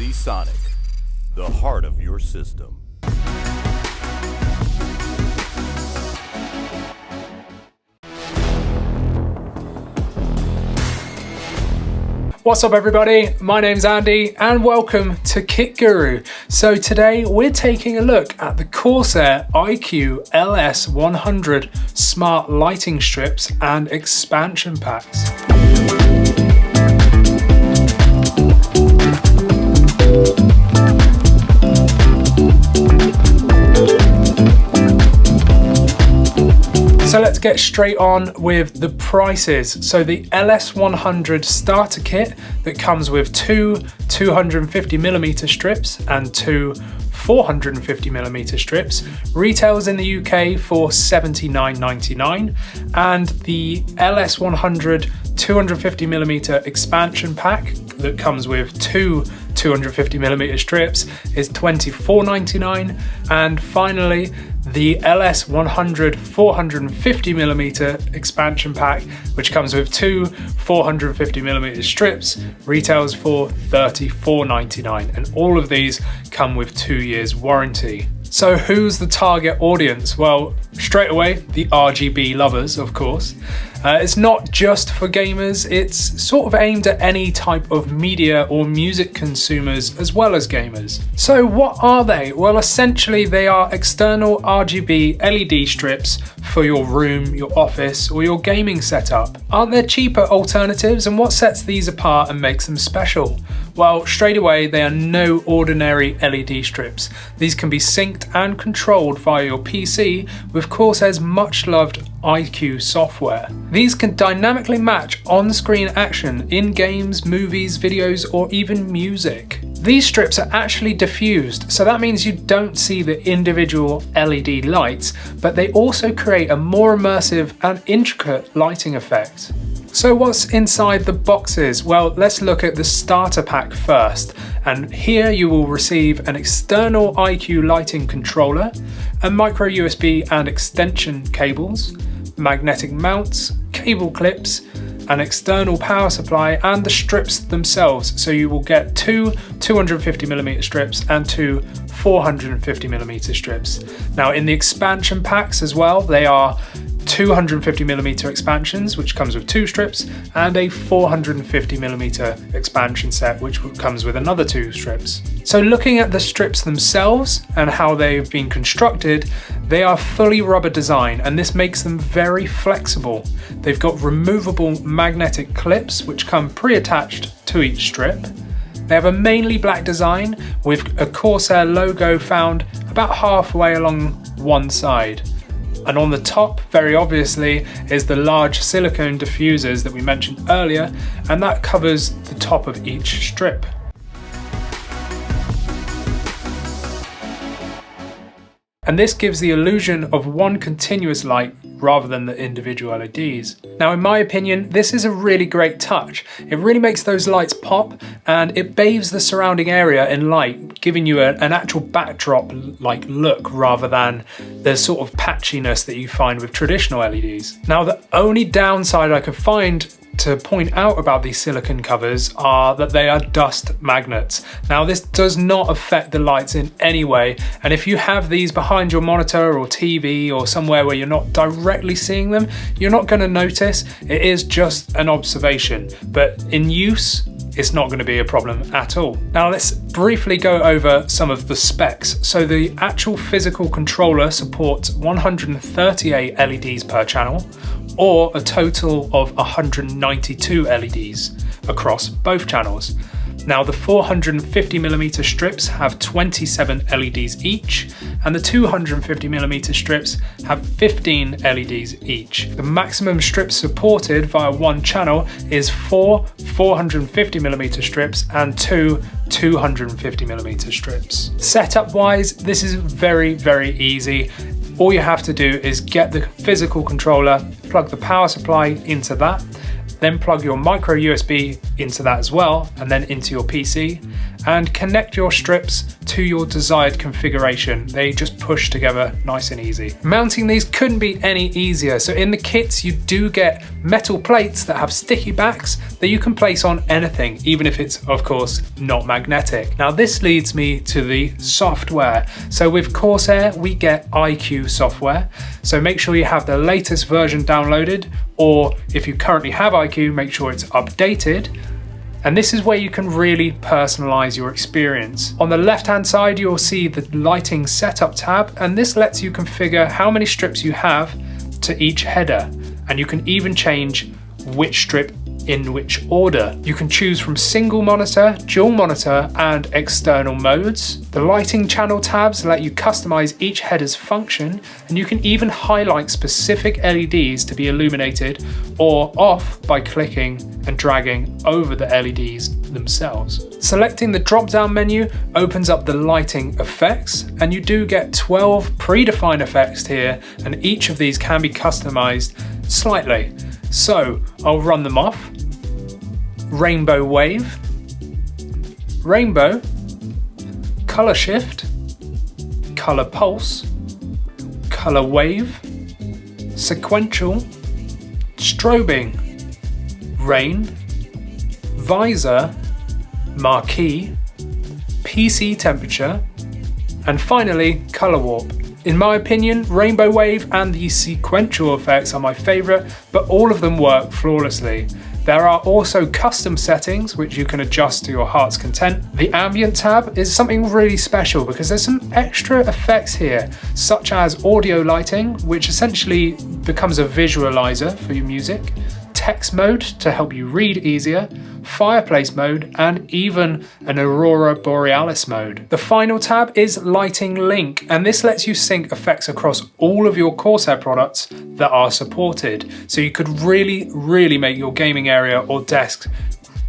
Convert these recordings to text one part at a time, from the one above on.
Sonic, the heart of your system. What's up everybody, my name's Andy and welcome to Kit Guru. So today we're taking a look at the Corsair iCUE LS100 Smart Lighting Strips and expansion packs. So let's get straight on with the prices. So the LS100 starter kit that comes with two 250mm strips and two 450mm strips retails in the UK for £79.99, and the LS100 250mm expansion pack that comes with two 250mm strips is £24.99, and finally the LS100 450mm expansion pack, which comes with two 450mm strips, retails for £34.99, and all of these come with 2 years warranty. So who's the target audience? Well, straight away, the RGB lovers, of course. It's not just for gamers, it's sort of aimed at any type of media or music consumers as well as gamers. So what are they? Well, essentially they are external RGB LED strips for your room, your office, or your gaming setup. Aren't there cheaper alternatives, and what sets these apart and makes them special? Well, straight away, they are no ordinary LED strips. These can be synced and controlled via your PC with Corsair's much loved iCUE software. These can dynamically match on-screen action in games, movies, videos, or even music. These strips are actually diffused, so that means you don't see the individual LED lights, but they also create a more immersive and intricate lighting effect. So what's inside the boxes? Well, let's look at the starter pack first. And here you will receive an external iCUE lighting controller, a micro USB and extension cables, magnetic mounts, cable clips, an external power supply, and the strips themselves. So you will get two 250mm strips and two 450mm strips. Now in the expansion packs as well, they are 250mm expansions, which comes with two strips, and a 450mm expansion set, which comes with another two strips. So looking at the strips themselves and how they've been constructed, they are fully rubber design, and this makes them very flexible. They've got removable magnetic clips which come pre-attached to each strip. They have a mainly black design with a Corsair logo found about halfway along one side. And on the top, very obviously, is the large silicone diffusers that we mentioned earlier, and that covers the top of each strip. And this gives the illusion of one continuous light rather than the individual LEDs. Now, in my opinion, this is a really great touch. It really makes those lights pop, and it bathes the surrounding area in light, giving you an actual backdrop-like look rather than the sort of patchiness that you find with traditional LEDs. Now, the only downside I could find to point out about these silicone covers are that they are dust magnets. Now this does not affect the lights in any way, and if you have these behind your monitor or TV or somewhere where you're not directly seeing them, you're not going to notice. It is just an observation, but in use it's not going to be a problem at all. Now let's briefly go over some of the specs. So the actual physical controller supports 138 LEDs per channel, or a total of 192 LEDs across both channels. Now the 450mm strips have 27 LEDs each, and the 250mm strips have 15 LEDs each. The maximum strips supported via one channel is 4 450mm strips and two 250mm strips. Setup wise, this is very, very easy. All you have to do is get the physical controller, plug the power supply into that, then plug your micro USB into that as well, and then into your PC, and connect your strips to your desired configuration. They just push together nice and easy. Mounting these couldn't be any easier. So in the kits, you do get metal plates that have sticky backs that you can place on anything, even if it's of course not magnetic. Now this leads me to the software. So with Corsair, we get iCUE software. So make sure you have the latest version downloaded, or if you currently have iCUE, make sure it's updated. And this is where you can really personalize your experience. On the left-hand side, you'll see the lighting setup tab, and this lets you configure how many strips you have to each header. And you can even change which strip in which order. You can choose from single monitor, dual monitor, and external modes. The lighting channel tabs let you customize each header's function, and you can even highlight specific LEDs to be illuminated or off by clicking and dragging over the LEDs themselves. Selecting the drop-down menu opens up the lighting effects, and you do get 12 predefined effects here, and each of these can be customized slightly. So I'll run them off. Rainbow wave, rainbow, color shift, color pulse, color wave, sequential, strobing, rain, visor, marquee, PC temperature, and finally color warp. In my opinion, rainbow wave and the sequential effects are my favorite, but all of them work flawlessly. There are also custom settings which you can adjust to your heart's content. The ambient tab is something really special because there's some extra effects here, such as audio lighting, which essentially becomes a visualizer for your music, text mode to help you read easier, fireplace mode, and even an aurora borealis mode. The final tab is lighting link, and this lets you sync effects across all of your Corsair products that are supported. So you could really make your gaming area or desk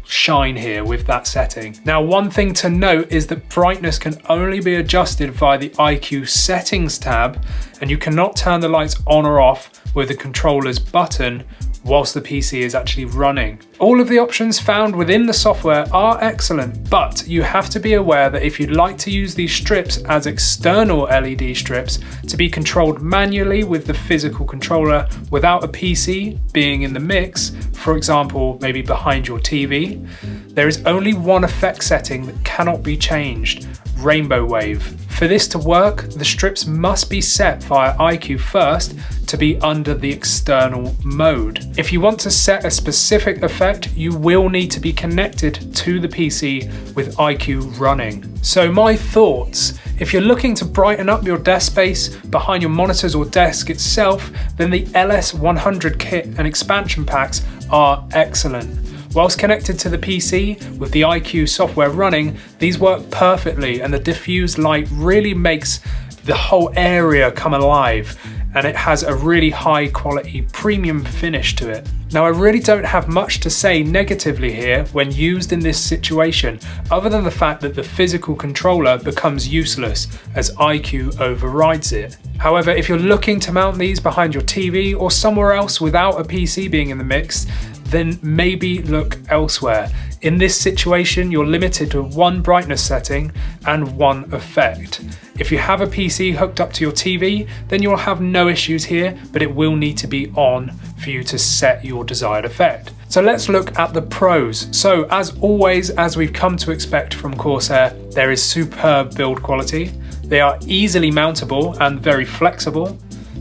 shine here with that setting. Now, one thing to note is that brightness can only be adjusted via the iCUE settings tab, and you cannot turn the lights on or off with the controller's button whilst the PC is actually running. All of the options found within the software are excellent, but you have to be aware that if you'd like to use these strips as external LED strips to be controlled manually with the physical controller without a PC being in the mix, for example, maybe behind your TV, there is only one effect setting that cannot be changed: rainbow wave. For this to work, the strips must be set via iCUE first to be under the external mode. If you want to set a specific effect, you will need to be connected to the PC with iCUE running. So my thoughts: if you're looking to brighten up your desk space behind your monitors or desk itself, then the LS100 kit and expansion packs are excellent. Whilst connected to the PC with the iCUE software running, these work perfectly, and the diffused light really makes the whole area come alive, and it has a really high quality premium finish to it. Now, I really don't have much to say negatively here when used in this situation, other than the fact that the physical controller becomes useless as iCUE overrides it. However, if you're looking to mount these behind your TV or somewhere else without a PC being in the mix, then maybe look elsewhere. In this situation, you're limited to one brightness setting and one effect. If you have a PC hooked up to your TV, then you'll have no issues here, but it will need to be on for you to set your desired effect. So let's look at the pros. So as always, as we've come to expect from Corsair, there is superb build quality. They are easily mountable and very flexible.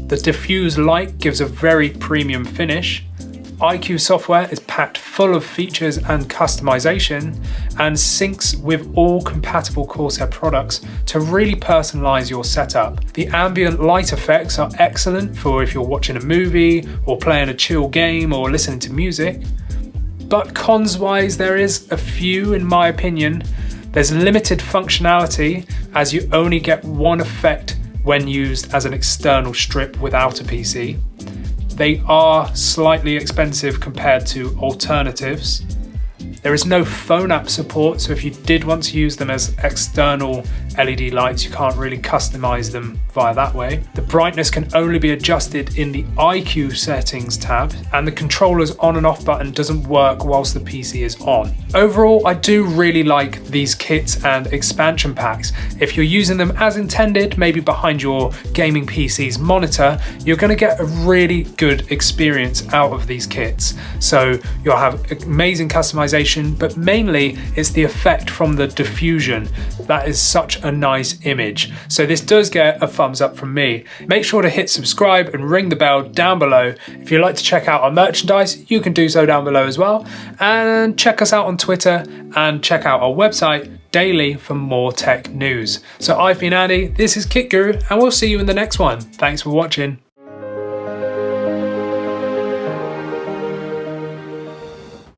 The diffused light gives a very premium finish. iCUE software is packed full of features and customization and syncs with all compatible Corsair products to really personalize your setup. The ambient light effects are excellent for if you're watching a movie or playing a chill game or listening to music. But cons wise, there is a few in my opinion. There's limited functionality as you only get one effect when used as an external strip without a PC. They are slightly expensive compared to alternatives. There is no phone app support, so if you did want to use them as external LED lights, you can't really customize them via that way. The brightness can only be adjusted in the iCUE settings tab, and the controller's on and off button doesn't work whilst the PC is on. Overall, I do really like these kits and expansion packs. If you're using them as intended, maybe behind your gaming PC's monitor, you're going to get a really good experience out of these kits. So you'll have amazing customization, but mainly it's the effect from the diffusion. That is such a nice image. So this does get a thumbs up from me. Make sure to hit subscribe and ring the bell down below. If you'd like to check out our merchandise, you can do so down below as well. And check us out on Twitter and check out our website daily for more tech news. So I've been Andy, this is Kit Guru, and we'll see you in the next one. Thanks for watching.